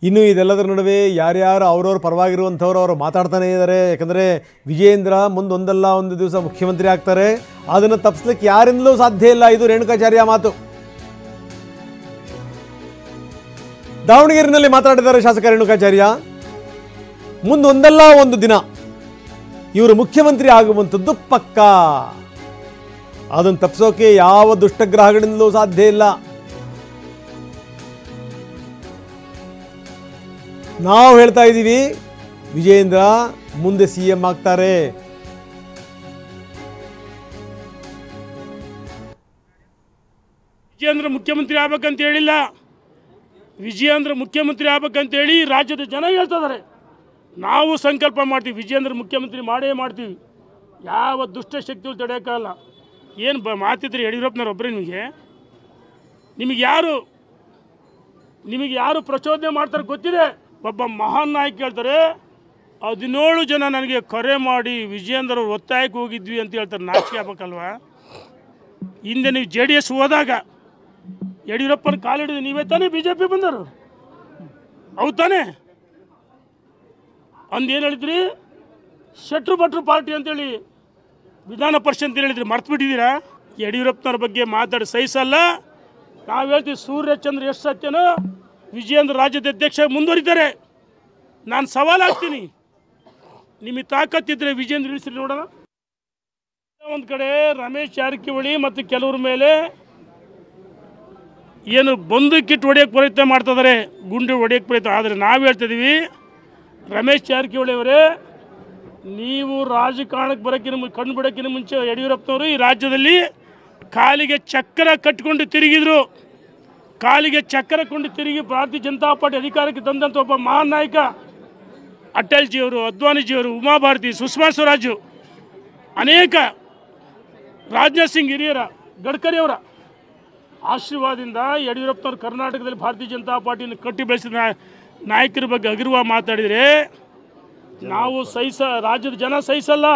ಇನ್ನು ಇದೆಲ್ಲದರ ನಡುವೆ ಯಾರ್ಯಾರು ಅವರವ್ರ ಪರವಾಗಿರುವಂಥವ್ರು ಅವರು ಮಾತಾಡ್ತಾನೇ ಇದ್ದಾರೆ. ಯಾಕಂದರೆ ವಿಜಯೇಂದ್ರ ಮುಂದೊಂದಲ್ಲ ಒಂದು ದಿವಸ ಮುಖ್ಯಮಂತ್ರಿ ಆಗ್ತಾರೆ, ಅದನ್ನು ತಪ್ಪಿಸ್ಲಿಕ್ಕೆ ಯಾರಿಂದಲೂ ಸಾಧ್ಯ ಇಲ್ಲ. ಇದು ರೇಣುಕಾಚಾರ್ಯ ಮಾತು. ದಾವಣಗೆರೆಯಲ್ಲಿ ಮಾತಾಡಿದ್ದಾರೆ ಶಾಸಕ ರೇಣುಕಾಚಾರ್ಯ. ಮುಂದೊಂದಲ್ಲ ಒಂದು ದಿನ ಇವರು ಮುಖ್ಯಮಂತ್ರಿ ಆಗುವಂಥದ್ದು ಪಕ್ಕ. ಅದನ್ನು ತಪ್ಪಿಸೋಕೆ ಯಾವ ದುಷ್ಟಗ್ರಹಗಳಿಂದಲೂ ಸಾಧ್ಯ ಇಲ್ಲ. ನಾವು ಹೇಳ್ತಾ ಇದ್ದೀವಿ, ವಿಜಯೇಂದ್ರ ಮುಂದೆ ಸಿಎಂ ಆಗ್ತಾರೆ. ವಿಜಯೇಂದ್ರ ಮುಖ್ಯಮಂತ್ರಿ ಆಗ್ಬೇಕಂತ ಹೇಳಿಲ್ಲ. ವಿಜಯೇಂದ್ರ ಮುಖ್ಯಮಂತ್ರಿ ಆಗ್ಬೇಕಂತೇಳಿ ರಾಜ್ಯದ ಜನ ಹೇಳ್ತಿದ್ದಾರೆ. ನಾವು ಸಂಕಲ್ಪ ಮಾಡ್ತೀವಿ, ವಿಜಯೇಂದ್ರ ಮುಖ್ಯಮಂತ್ರಿ ಮಾಡೇ ಮಾಡ್ತೀವಿ. ಯಾವ ದುಷ್ಟಶಕ್ತಿಗಳು ತಡೆಯೋಕ್ಕಾಗಲ್ಲ. ಏನು ಮಾತಿದ್ರೆ ಯಡಿಯೂರಪ್ಪನವ್ರು ಒಬ್ಬರೇ ನಿಮಗೆ ಯಾರು ಪ್ರಚೋದನೆ ಮಾಡ್ತಾರೆ ಗೊತ್ತಿದೆ. ಒಬ್ಬ ಮಹಾನ್ ನಾಯಕ ಹೇಳ್ತಾರೆ, 17 ಜನ ನನಗೆ ಕರೆ ಮಾಡಿ ವಿಜಯೇಂದ್ರ ಅವ್ರು ಒತ್ತಾಯಕ್ಕೆ ಹೋಗಿದ್ವಿ ಅಂತ ಹೇಳ್ತಾರೆ. ನಾಚಿಕೆ ಆಗ್ಬೇಕಲ್ವಾ? ಹಿಂದೆ ನೀವು JDS ಹೋದಾಗ ಯಡಿಯೂರಪ್ಪನ ಕಾಲಿಡಿದ ನೀವೇ ತಾನೇ BJP ಬಂದರು? ಹೌದು ತಾನೇ? ಅಂದೇನು ಹೇಳಿದ್ರಿ? ಶೆಟ್ರು ಭಟ್ರು ಪಾರ್ಟಿ ಅಂತೇಳಿ ವಿಧಾನ ಪರಿಷತ್ ಹೇಳಿದ್ರಿ, ಮರ್ತು ಬಿಟ್ಟಿದ್ದೀರಾ? ಯಡಿಯೂರಪ್ಪನವ್ರ ಬಗ್ಗೆ ಮಾತಾಡಿ ಸಹಿಸಲ್ಲ. ನಾವು ಹೇಳ್ತೀವಿ, ಸೂರ್ಯಚಂದ್ರ ಎಷ್ಟು ಸತ್ಯನೋ ವಿಜಯೇಂದ್ರ ರಾಜ್ಯದ ಅಧ್ಯಕ್ಷ ಮುಂದುವರಿತಾರೆ. ನಾನು ಸವಾಲು ಹಾಕ್ತೀನಿ, ನಿಮಗೆ ತಾಕತ್ತಿದ್ರೆ ವಿಜಯೇಂದ್ರ ಇಳಿಸ್ರಿ ನೋಡೋಣ. ಒಂದು ಕಡೆ ರಮೇಶ್ ಜಾರಕಿಹೊಳಿ ಮತ್ತು ಕೆಲವ್ರ ಮೇಲೆ ಏನು ಬಂದೂಕಿಟ್ಟು ಹೊಡೆಯೋಕ್ಕೆ ಪ್ರಯತ್ನ ಮಾಡ್ತಿದ್ದಾರೆ, ಗುಂಡು ಹೊಡೆಯೋಕ್ಕೆ ಪ್ರಯತ್ನ. ಆದರೆ ನಾವು ಹೇಳ್ತಿದ್ದೀವಿ, ರಮೇಶ್ ಜಾರಕಿಹೊಳಿ ಅವರೇ, ನೀವು ರಾಜಕಾರಣಕ್ಕೆ ಬರೋಕ್ಕಿಂತ ಕಣ್ಣು ಬಿಡೋಕ್ಕಿಂತ ಮುಂಚೆ ಯಡಿಯೂರಪ್ಪನವರು ಈ ರಾಜ್ಯದಲ್ಲಿ ಕಾಲಿಗೆ ಚಕ್ರ ಕಟ್ಕೊಂಡು ತಿರುಗಿದ್ರು. ಕಾಲಿಗೆ ಚಕ್ರ ಕೊಂಡು ತಿರುಗಿ ಭಾರತೀಯ ಜನತಾ ಪಾರ್ಟಿ ಅಧಿಕಾರಕ್ಕೆ ತಂದಂಥ ಒಬ್ಬ ಮಹಾನ್ ನಾಯಕ ಅಟಲ್ಜಿಯವರು, ಅದ್ವಾನಿಜಿಯವರು, ಉಮಾಭಾರತಿ, ಸುಷ್ಮಾ ಸ್ವರಾಜು, ಅನೇಕ ರಾಜನಾಥ್ ಸಿಂಗ್ ಹಿರಿಯರ, ಗಡ್ಕರಿ ಅವರ ಆಶೀರ್ವಾದದಿಂದ ಯಡಿಯೂರಪ್ಪನವರು ಕರ್ನಾಟಕದಲ್ಲಿ ಭಾರತೀಯ ಜನತಾ ಪಾರ್ಟಿಯನ್ನು ಕಟ್ಟಿ ಬೆಳೆಸಿದ ನಾಯಕರ ಬಗ್ಗೆ ಅಗರ್ವ ಮಾತಾಡಿದರೆ ನಾವು ರಾಜ್ಯದ ಜನ ಸಹಿಸಲ್ಲ.